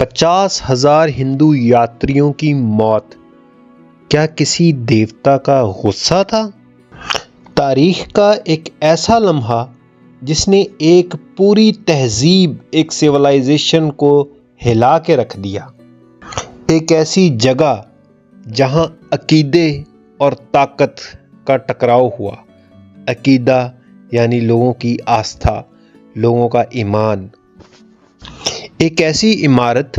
50,000 हिंदू यात्रियों की मौत क्या किसी देवता का गुस्सा था? तारीख का एक ऐसा लम्हा जिसने एक पूरी तहजीब, एक सिविलाइजेशन को हिला के रख दिया। एक ऐसी जगह जहां अकीदे और ताकत का टकराव हुआ। अकीदा यानी लोगों की आस्था, लोगों का ईमान। एक ऐसी इमारत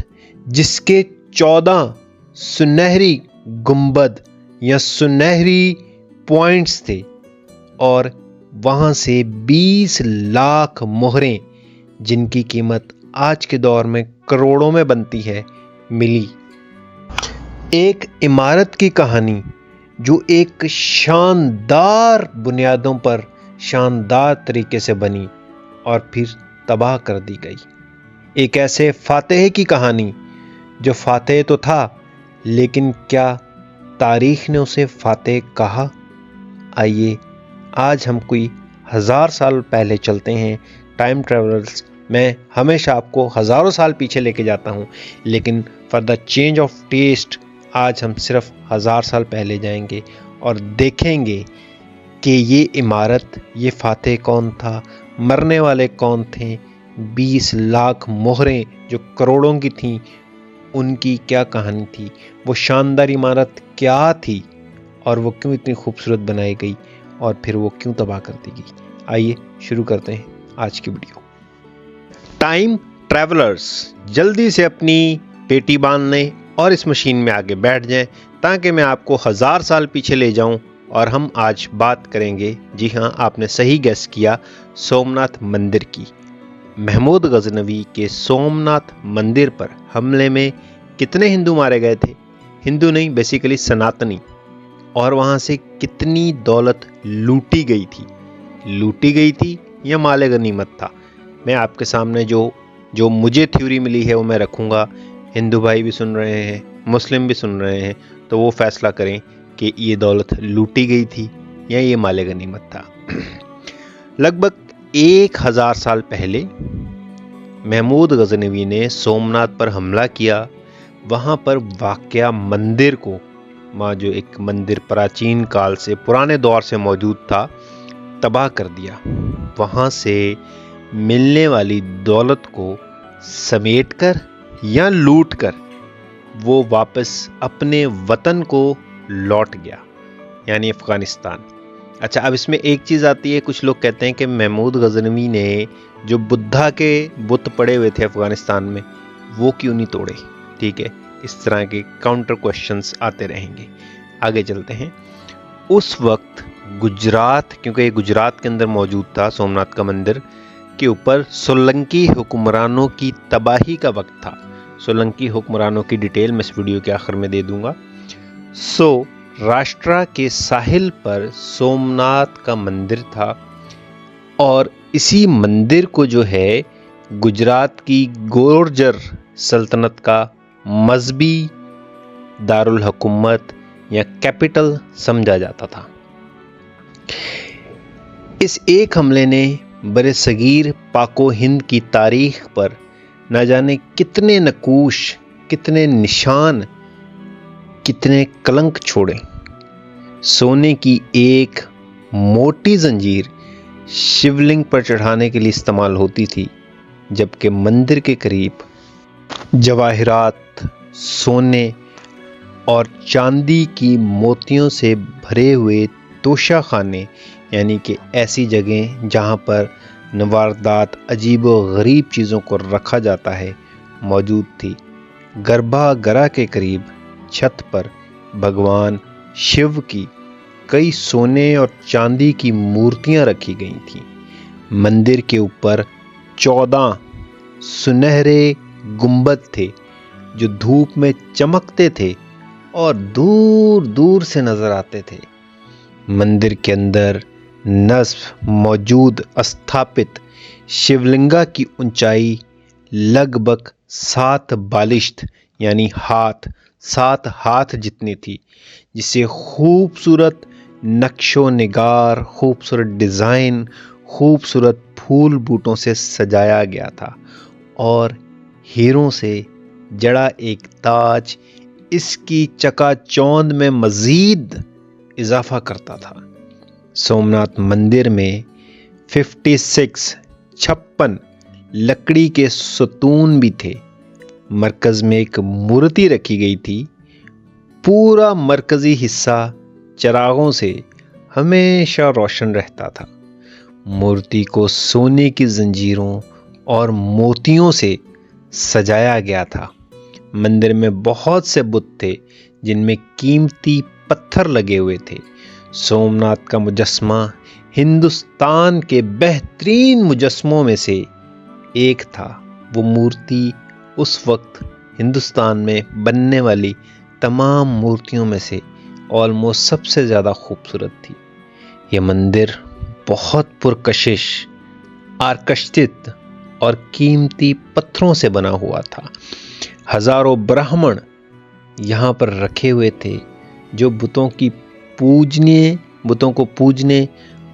जिसके 14 सुनहरी गुंबद या सुनहरी पॉइंट्स थे और वहां से 20 लाख मोहरें, जिनकी कीमत आज के दौर में करोड़ों में बनती है, मिली। एक इमारत की कहानी जो एक शानदार बुनियादों पर शानदार तरीके से बनी और फिर तबाह कर दी गई। एक ऐसे फातेह की कहानी जो फातेह तो था, लेकिन क्या तारीख ने उसे फातेह कहा? आइए आज हम कोई 1000 साल पहले चलते हैं। टाइम ट्रेवलर्स, मैं हमेशा आपको हज़ारों साल पीछे लेके जाता हूँ, लेकिन for the change of taste आज हम सिर्फ 1000 साल पहले जाएंगे और देखेंगे कि ये इमारत, ये फातेह कौन था, मरने वाले कौन थे, 20 लाख मोहरें जो करोड़ों की थीं, उनकी क्या कहानी थी, वो शानदार इमारत क्या थी और वो क्यों इतनी खूबसूरत बनाई गई और फिर वो क्यों तबाह कर दी गई। आइए शुरू करते हैं आज की वीडियो। टाइम ट्रैवलर्स, जल्दी से अपनी पेटी बांध लें और इस मशीन में आगे बैठ जाएं ताकि मैं आपको 1000 साल पीछे ले जाऊं और हम आज बात करेंगे, जी हाँ आपने सही गेस किया, सोमनाथ मंदिर की। महमूद गजनवी के सोमनाथ मंदिर पर हमले में कितने हिंदू मारे गए थे? हिंदू नहीं, बेसिकली सनातनी। और वहाँ से कितनी दौलत लूटी गई थी या माले गनीमत था? मैं आपके सामने जो मुझे थ्योरी मिली है वो मैं रखूँगा। हिंदू भाई भी सुन रहे हैं, मुस्लिम भी सुन रहे हैं, तो वो फैसला करें कि ये दौलत लूटी गई थी या ये माले गनीमत था। लगभग 1000 साल पहले महमूद गजनवी ने सोमनाथ पर हमला किया। वहाँ पर वाक़या मंदिर को, वहाँ जो एक मंदिर प्राचीन काल से, पुराने दौर से मौजूद था, तबाह कर दिया। वहाँ से मिलने वाली दौलत को समेटकर या लूटकर वो वापस अपने वतन को लौट गया, यानी अफ़गानिस्तान। अच्छा, अब इसमें एक चीज़ आती है, कुछ लोग कहते हैं कि महमूद गजनवी ने जो बुद्धा के बुत पड़े हुए थे अफ़गानिस्तान में, वो क्यों नहीं तोड़े? ठीक है, इस तरह के काउंटर क्वेश्चंस आते रहेंगे। आगे चलते हैं। उस वक्त गुजरात, क्योंकि ये गुजरात के अंदर मौजूद था, सोमनाथ का मंदिर के ऊपर सोलंकी हुक्मरानों की तबाही का वक्त था। सोलंकी हुक्मरानों की डिटेल मैं इस वीडियो के आखिर में दे दूंगा। राष्ट्रा के साहिल पर सोमनाथ का मंदिर था और इसी मंदिर को जो है गुजरात की गोर्जर सल्तनत का मजहबी दारुल हुकूमत या कैपिटल समझा जाता था। इस एक हमले ने बरे सगीर पाको हिंद की तारीख पर न जाने कितने नकूश, कितने निशान, कितने कलंक छोड़े। सोने की एक मोटी जंजीर शिवलिंग पर चढ़ाने के लिए इस्तेमाल होती थी, जबकि मंदिर के करीब जवाहिरात, सोने और चांदी की मोतियों से भरे हुए तोशा खाने, यानी कि ऐसी जगह जहां पर नवारदात, अजीब व गरीब चीज़ों को रखा जाता है, मौजूद थी। गर्भागृह के करीब छत पर भगवान शिव की कई सोने और चांदी की मूर्तियां रखी गई थीं। मंदिर के ऊपर 14 सुनहरे गुंबद थे जो धूप में चमकते थे और दूर दूर से नजर आते थे। मंदिर के अंदर नस्ब मौजूद स्थापित शिवलिंगा की ऊंचाई लगभग 7 बालिश्त यानी 7 हाथ जितनी थी, जिसे खूबसूरत नक्शो निगार, खूबसूरत डिज़ाइन, खूबसूरत फूल बूटों से सजाया गया था और हीरों से जड़ा एक ताज इसकी चकाचौंध में मजीद इजाफा करता था। सोमनाथ मंदिर में 56 लकड़ी के सतून भी थे। मरकज में एक मूर्ति रखी गई थी। पूरा मरकजी हिस्सा चिरागों से हमेशा रोशन रहता था। मूर्ति को सोने की जंजीरों और मोतियों से सजाया गया था। मंदिर में बहुत से बुत थे जिनमें कीमती पत्थर लगे हुए थे। सोमनाथ का मुजस्मा हिंदुस्तान के बेहतरीन मुजस्मों में से एक था। वो मूर्ति उस वक्त हिंदुस्तान में बनने वाली तमाम मूर्तियों में से ऑलमोस्ट सबसे ज़्यादा खूबसूरत थी। यह मंदिर बहुत पुरकशिश, आकर्षित और कीमती पत्थरों से बना हुआ था। हजारों ब्राह्मण यहाँ पर रखे हुए थे जो बुतों को पूजने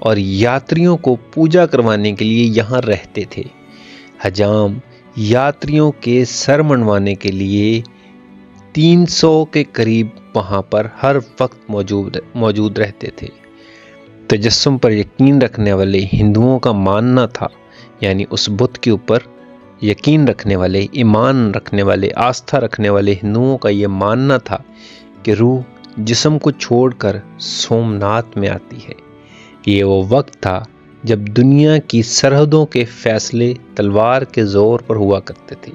और यात्रियों को पूजा करवाने के लिए यहाँ रहते थे। हजाम यात्रियों के सर मनवाने के लिए 300 के करीब वहाँ पर हर वक्त मौजूद रहते थे। तजस्सुम पर यकीन रखने वाले हिंदुओं का मानना था, यानी उस बुत के ऊपर यकीन रखने वाले, ईमान रखने वाले, आस्था रखने वाले हिंदुओं का ये मानना था कि रूह जिस्म को छोड़कर सोमनाथ में आती है। ये वो वक्त था जब दुनिया की सरहदों के फैसले तलवार के जोर पर हुआ करते थे।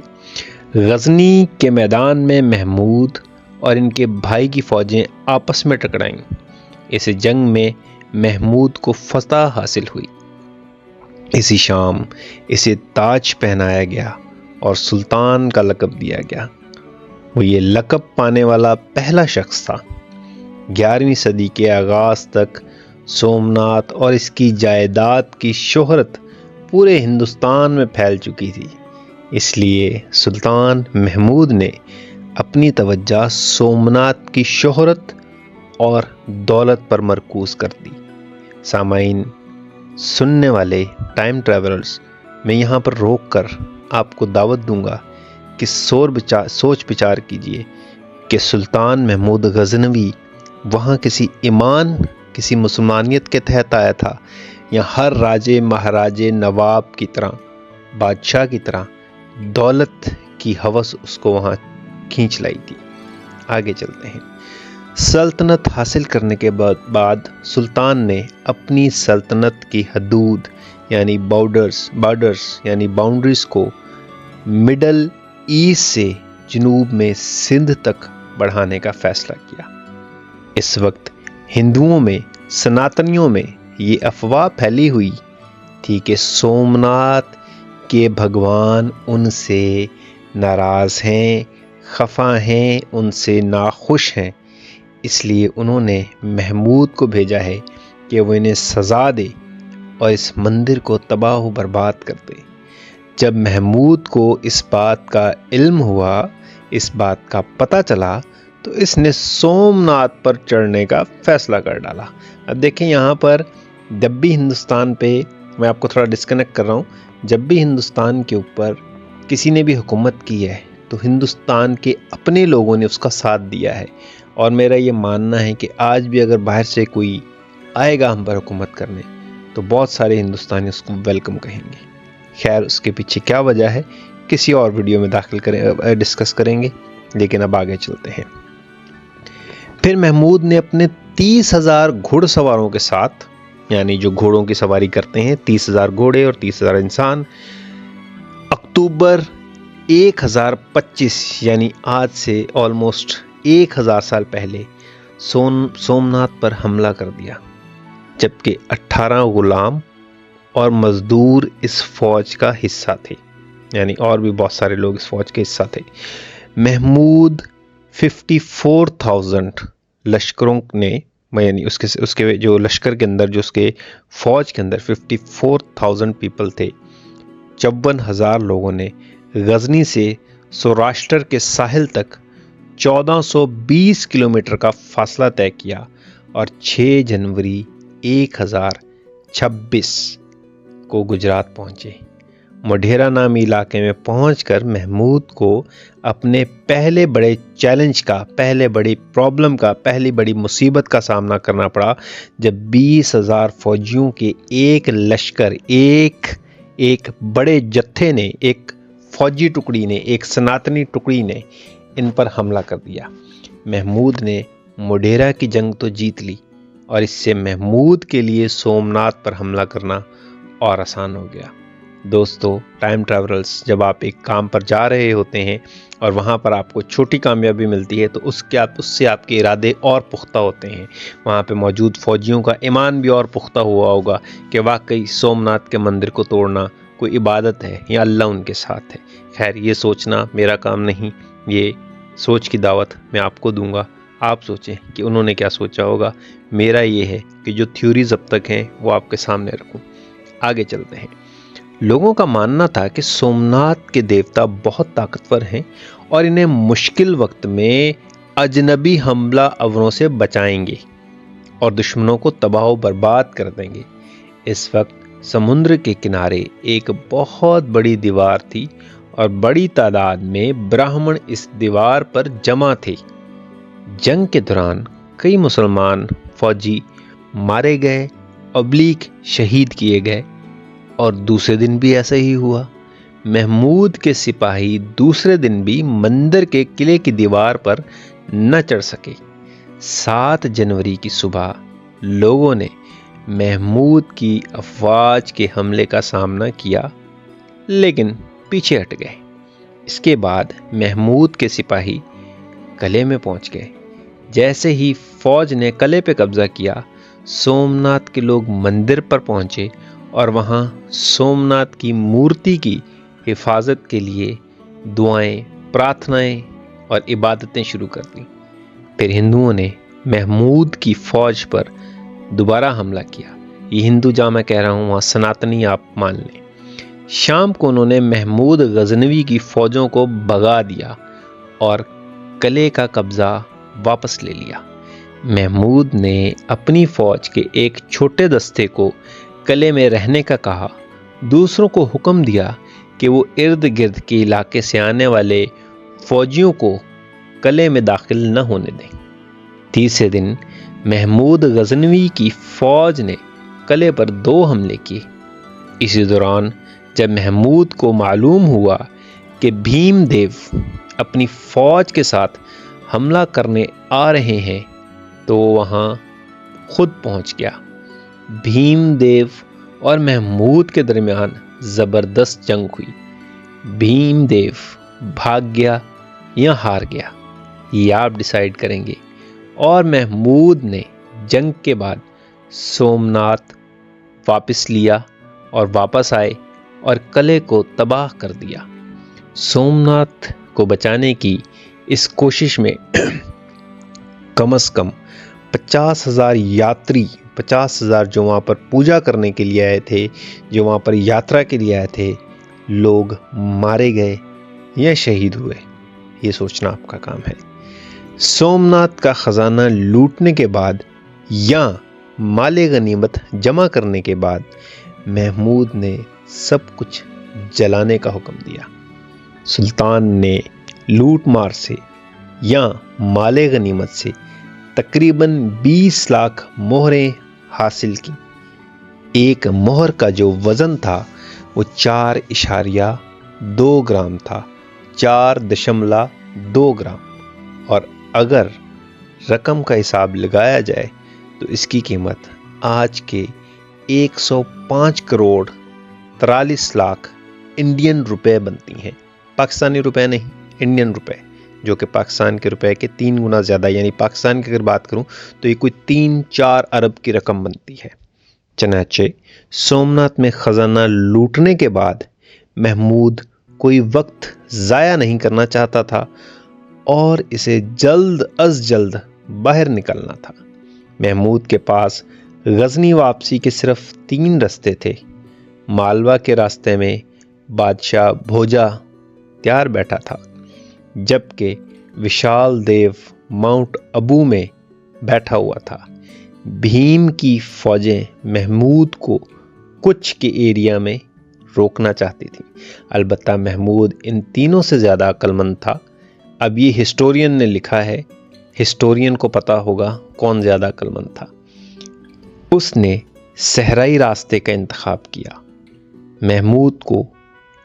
गजनी के मैदान में महमूद और इनके भाई की फौजें आपस में टकराईं। इस जंग में महमूद को फतह हासिल हुई। इसी शाम इसे ताज पहनाया गया और सुल्तान का लक़ब दिया गया। वो ये लक़ब पाने वाला पहला शख्स था। 11वीं सदी के आगाज़ तक सोमनाथ और इसकी जायदाद की शोहरत पूरे हिंदुस्तान में फैल चुकी थी। इसलिए सुल्तान महमूद ने अपनी तवज्जो सोमनाथ की शोहरत और दौलत पर मरकूज़ कर दी। सामाईन, सुनने वाले टाइम ट्रैवलर्स, मैं यहाँ पर रोक कर आपको दावत दूंगा कि सोच विचार कीजिए कि सुल्तान महमूद गजनवी वहाँ किसी ईमान, किसी मुसलमानियत के तहत आया था या हर राजे महाराजे नवाब की तरह, बादशाह की तरह दौलत की हवस उसको वहाँ खींच लाई थी। आगे चलते हैं। सल्तनत हासिल करने के बाद सुल्तान ने अपनी सल्तनत की हदूद यानी बॉर्डर्स यानी बाउंड्रीज को मिडल ईस्ट से जनूब में सिंध तक बढ़ाने का फैसला किया। इस वक्त हिंदुओं में, सनातनियों में ये अफवाह फैली हुई थी कि सोमनाथ के भगवान उनसे नाराज़ हैं, खफा हैं, उनसे नाखुश हैं। इसलिए उन्होंने महमूद को भेजा है कि वो इन्हें सज़ा दे और इस मंदिर को तबाह व बर्बाद कर दे। जब महमूद को इस बात का इल्म हुआ, इस बात का पता चला, तो इसने सोमनाथ पर चढ़ने का फैसला कर डाला। अब देखें यहाँ पर जब भी हिंदुस्तान पे, मैं आपको थोड़ा डिस्कनेक्ट कर रहा हूँ, जब भी हिंदुस्तान के ऊपर किसी ने भी हुकूमत की है तो हिंदुस्तान के अपने लोगों ने उसका साथ दिया है। और मेरा ये मानना है कि आज भी अगर बाहर से कोई आएगा हम पर हुकूमत करने तो बहुत सारे हिंदुस्तानी उसको वेलकम कहेंगे। खैर, उसके पीछे क्या वजह है किसी और वीडियो में डिस्कस करेंगे, लेकिन अब आगे चलते हैं। फिर महमूद ने अपने 30,000 घुड़सवारों के साथ, यानी जो घोड़ों की सवारी करते हैं, 30,000 घोड़े और 30,000 इंसान, अक्टूबर 1025 यानी आज से ऑलमोस्ट 1000 साल पहले सोमनाथ पर हमला कर दिया। जबकि 18 गुलाम और मजदूर इस फौज का हिस्सा थे, यानी और भी बहुत सारे लोग इस फौज के हिस्सा थे। महमूद 54,000 लश्करों ने, यानी उसके जो लश्कर के अंदर, जो उसके फौज के अंदर 54,000 पीपल थे, 54,000 लोगों ने गजनी से सौराष्ट्र के साहिल तक 1420 किलोमीटर का फासला तय किया और 6 जनवरी 1026 को गुजरात पहुंचे। मोढेरा नामी इलाके में पहुंचकर महमूद को अपने पहले बड़े चैलेंज का, पहले बड़ी प्रॉब्लम का, पहली बड़ी मुसीबत का सामना करना पड़ा जब 20,000 फौजियों के एक लश्कर, एक बड़े जत्थे ने, एक फौजी टुकड़ी ने, एक सनातनी टुकड़ी ने इन पर हमला कर दिया। महमूद ने मोढेरा की जंग तो जीत ली और इससे महमूद के लिए सोमनाथ पर हमला करना और आसान हो गया। दोस्तों, टाइम ट्रैवलर्स, जब आप एक काम पर जा रहे होते हैं और वहाँ पर आपको छोटी कामयाबी मिलती है तो उससे आपके इरादे और पुख्ता होते हैं। वहाँ पे मौजूद फौजियों का ईमान भी और पुख्ता हुआ होगा कि वाकई सोमनाथ के मंदिर को तोड़ना कोई इबादत है या अल्लाह उनके साथ है। खैर, ये सोचना मेरा काम नहीं, ये सोच की दावत मैं आपको दूंगा। आप सोचें कि उन्होंने क्या सोचा होगा। मेरा ये है कि जो थ्योरीज अब तक हैं वो आपके सामने रखूं। आगे चलते हैं। लोगों का मानना था कि सोमनाथ के देवता बहुत ताकतवर हैं और इन्हें मुश्किल वक्त में अजनबी हमला अवरों से बचाएंगे और दुश्मनों को तबाह बर्बाद कर देंगे। इस वक्त समुद्र के किनारे एक बहुत बड़ी दीवार थी और बड़ी तादाद में ब्राह्मण इस दीवार पर जमा थे। जंग के दौरान कई मुसलमान फौजी मारे गए, शहीद किए गए और दूसरे दिन भी ऐसा ही हुआ। महमूद के सिपाही दूसरे दिन भी मंदिर के किले की दीवार पर न चढ़ सके। 7 जनवरी की सुबह लोगों ने महमूद की अफवाज के हमले का सामना किया लेकिन पीछे हट गए। इसके बाद महमूद के सिपाही किले में पहुंच गए। जैसे ही फौज ने किले पे कब्जा किया, सोमनाथ के लोग मंदिर पर पहुंचे और वहां सोमनाथ की मूर्ति की हिफाजत के लिए दुआएं, प्रार्थनाएं और इबादतें शुरू कर दी। फिर हिंदुओं ने महमूद की फौज पर दोबारा हमला किया। ये हिंदू जहाँ मैं कह रहा हूँ वहाँ सनातनी आप मान लें। शाम को उन्होंने महमूद गजनवी की फौजों को भगा दिया और किले का कब्जा वापस ले लिया। महमूद ने अपनी फौज के एक छोटे दस्ते को किले में रहने का कहा। दूसरों को हुक्म दिया कि वो इर्द गिर्द के इलाके से आने वाले फौजियों को किले में दाखिल न होने दें। तीसरे दिन महमूद गजनवी की फौज ने किले पर 2 हमले किए। इसी दौरान जब महमूद को मालूम हुआ कि भीमदेव अपनी फौज के साथ हमला करने आ रहे हैं तो वहां खुद पहुंच गया। भीमदेव और महमूद के दरमियान जबरदस्त जंग हुई। भीमदेव भाग गया या हार गया, ये आप डिसाइड करेंगे। और महमूद ने जंग के बाद सोमनाथ वापस लिया और वापस आए और किले को तबाह कर दिया। सोमनाथ को बचाने की इस कोशिश में कम से कम 50,000 यात्री, 50,000 जो वहाँ पर पूजा करने के लिए आए थे, जो वहाँ पर यात्रा के लिए आए थे, लोग मारे गए या शहीद हुए। ये सोचना आपका काम है। सोमनाथ का खजाना लूटने के बाद या माले गनीमत जमा करने के बाद महमूद ने सब कुछ जलाने का हुक्म दिया। सुल्तान ने लूट मार से या माले गनीमत से तकरीबन 20 लाख मोहरें हासिल की। एक मोहर का जो वजन था वो 4.2 ग्राम था, 4.2 ग्राम। और अगर रकम का हिसाब लगाया जाए तो इसकी कीमत आज के 105 करोड़ 43 लाख इंडियन रुपए बनती हैं। पाकिस्तानी रुपए नहीं, इंडियन रुपए, जो कि पाकिस्तान के रुपए के 3 गुना ज़्यादा, यानी पाकिस्तान की अगर बात करूं तो ये कोई 3-4 अरब की रकम बनती है। चनाचे सोमनाथ में खजाना लूटने के बाद महमूद कोई वक्त ज़ाया नहीं करना चाहता था और इसे जल्द अज जल्द बाहर निकलना था। महमूद के पास गजनी वापसी के सिर्फ 3 रास्ते थे। मालवा के रास्ते में बादशाह भोजा तैयार बैठा था, जबकि विशाल देव माउंट अबू में बैठा हुआ था। भीम की फौजें महमूद को कुछ के एरिया में रोकना चाहती थी। अलबत्ता महमूद इन तीनों से ज़्यादा अक्लमंद था। अब ये हिस्टोरियन ने लिखा है, हिस्टोरियन को पता होगा कौन ज़्यादा अक्लमंद था। उसने सहराई रास्ते का इंतखाब किया। महमूद को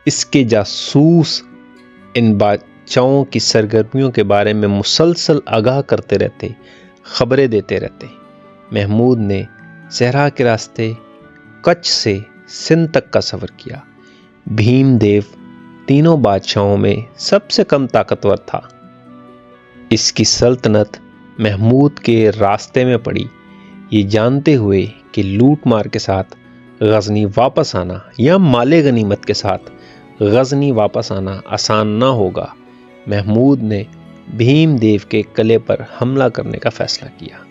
इसके जासूस इन बादशाहों की सरगर्मियों के बारे में मुसलसल आगाह करते रहते, खबरें देते रहते। महमूद ने सहरा के रास्ते कच्छ से सिंध तक का सफ़र किया। भीमदेव तीनों बादशाहों में सबसे कम ताकतवर था। इसकी सल्तनत महमूद के रास्ते में पड़ी, ये जानते हुए कि लूट मार के साथ गजनी वापस आना या माले गनीमत के साथ गजनी वापस आना आसान ना होगा। महमूद ने भीमदेव के किले पर हमला करने का फैसला किया।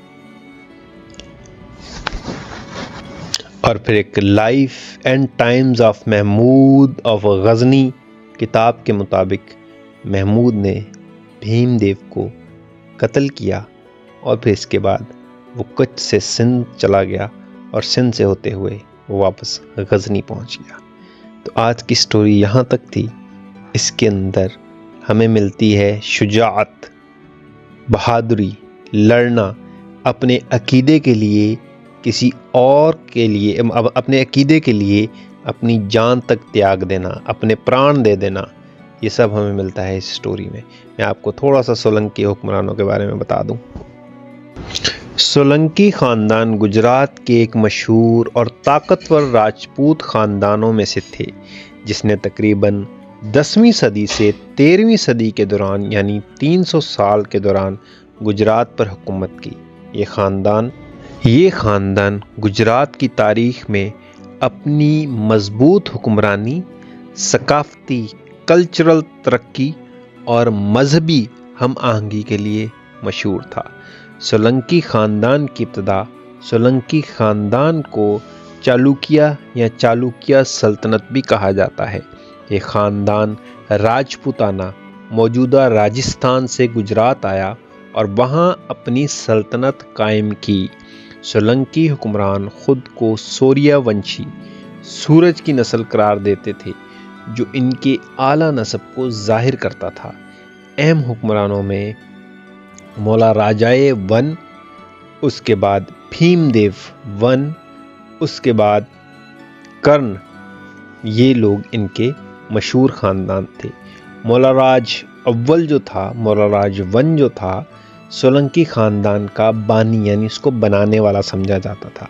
और फिर एक life and times of Mahmud of Ghazni किताब के मुताबिक महमूद ने भीमदेव को कत्ल किया और फिर इसके बाद वो कच्छ से सिंध चला गया और सिंध से होते हुए वो वापस गजनी पहुंच गया। तो आज की स्टोरी यहाँ तक थी। इसके अंदर हमें मिलती है शुजाअत, बहादुरी, लड़ना, अपने अकीदे के लिए किसी और के लिए, अपने अकीदे के लिए अपनी जान तक त्याग देना, अपने प्राण दे देना, ये सब हमें मिलता है इस स्टोरी में। मैं आपको थोड़ा सा सोलंकी हुक्मरानों के बारे में बता दूं। सोलंकी ख़ानदान गुजरात के एक मशहूर और ताकतवर राजपूत ख़ानदानों में से थे, जिसने तकरीबन 10वीं सदी से 13वीं सदी के दौरान यानी 300 साल के दौरान गुजरात पर हुकूमत की। ये ख़ानदान गुजरात की तारीख़ में अपनी मज़बूत हुक्मरानी, सकाफ़ती कल्चरल तरक्की और मजहबी हम आहंगी के लिए मशहूर था। सोलंकी ख़ानदान की इब्तिदा सोलंकी ख़ानदान को चालुक्य या चालुक्य सल्तनत भी कहा जाता है। ये ख़ानदान राजपूताना मौजूदा राजस्थान से गुजरात आया और वहाँ अपनी सल्तनत कायम की। सोलंकी हुक्मरान खुद को सूर्यवंशी, सूरज की नस्ल करार देते थे, जो इनके आला नस्ब को जाहिर करता था। अहम हुक्मरानों में मौला राजाए वन, उसके बाद भीमदेव वन, उसके बाद कर्ण, ये लोग इनके मशहूर ख़ानदान थे। मौला राज अव्वल जो था, मौला राज वन जो था, सोलंकी ख़ानदान का बानी यानी इसको बनाने वाला समझा जाता था।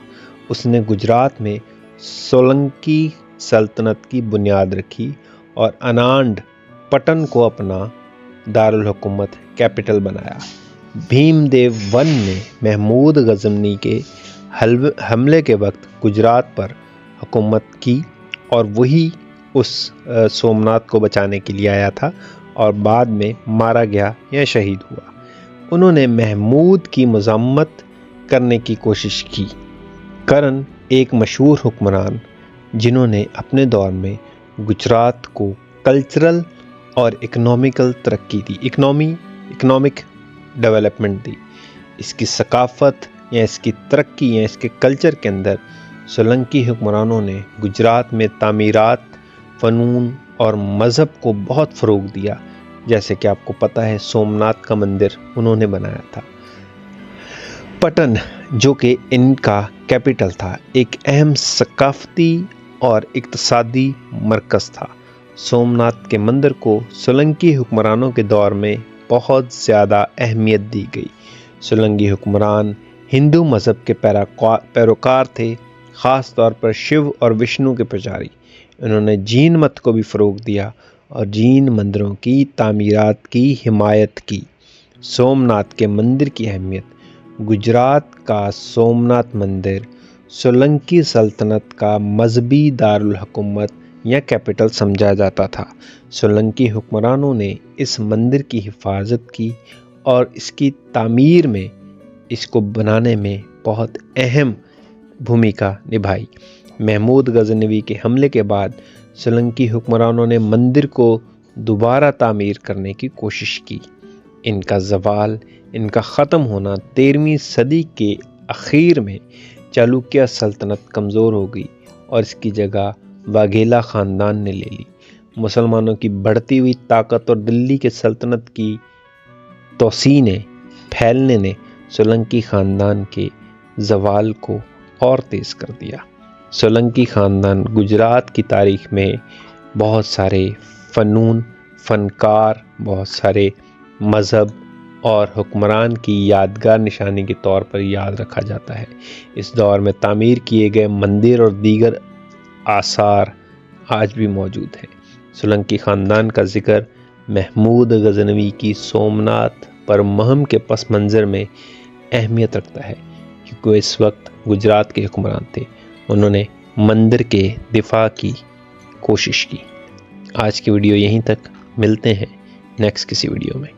उसने गुजरात में सोलंकी सल्तनत की बुनियाद रखी और अनांड पटन को अपना दारुल हुकूमत कैपिटल बनाया। भीमदेव वन ने महमूद गजनी के हमले के वक्त गुजरात पर हुकूमत की और वही उस सोमनाथ को बचाने के लिए आया था और बाद में मारा गया या शहीद हुआ। उन्होंने महमूद की मज़म्मत करने की कोशिश की। कर्ण एक मशहूर हुक्मरान जिन्होंने अपने दौर में गुजरात को कल्चरल और इकोनॉमिकल तरक्की दी, इकोनॉमिक डेवलपमेंट दी। इसकी सकाफ़त या इसकी तरक्की या इसके कल्चर के अंदर सोलंकी हुक्मरानों ने गुजरात में तामीरात, फ़नून और मज़हब को बहुत फ़रोग़ दिया। जैसे कि आपको पता है सोमनाथ का मंदिर उन्होंने बनाया था। पटन जो कि इनका कैपिटल था, एक अहम सकाफ़ती और इक़्तिसादी मरकज़ था। सोमनाथ के मंदिर को सोलंकी हुक्मरानों के दौर में बहुत ज़्यादा अहमियत दी गई। सोलंकी हुक्मरान हिंदू मज़हब के पैरोकार थे, ख़ास तौर पर शिव और विष्णु के पुजारी। इन्होंने जैन मत को भी फ़रोग़ दिया और जैन मंदिरों की तामीरात की हिमायत की। सोमनाथ के मंदिर की अहमियत, गुजरात का सोमनाथ मंदिर सोलंकी सल्तनत का मजहबी दारुल हुकूमत या कैपिटल समझा जाता था। सोलंकी हुक्मरानों ने इस मंदिर की हिफाजत की और इसकी तामीर में, इसको बनाने में बहुत अहम भूमिका निभाई। महमूद गजनवी के हमले के बाद सोलंकी हुक्मरानों ने मंदिर को दोबारा तामीर करने की कोशिश की। इनका ज़वाल, इनका ख़त्म होना 13वीं सदी के आखिर में चालुक्य सल्तनत कमज़ोर हो गई और इसकी जगह वाघेला ख़ानदान ने ले ली। मुसलमानों की बढ़ती हुई ताकत और दिल्ली के सल्तनत की तोसी ने फैलने ने सोलंकी ख़ानदान के ज़वाल को और तेज़ कर दिया। सोलंकी ख़ानदान गुजरात की तारीख़ में बहुत सारे फ़नून, फ़नकार, बहुत सारे मज़हब और हुक्मरान की यादगार निशानी के तौर पर याद रखा जाता है। इस दौर में तामीर किए गए मंदिर और दीगर आसार आज भी मौजूद हैं। सोलंकी ख़ानदान का ज़िक्र महमूद गज़नवी की सोमनाथ पर मुहिम के पस मंज़र में अहमियत रखता है, क्योंकि वो इस वक्त गुजरात के हुक्मरान थे। उन्होंने मंदिर के दिफा की कोशिश की। आज की वीडियो यहीं तक, मिलते हैं नेक्स्ट किसी वीडियो में।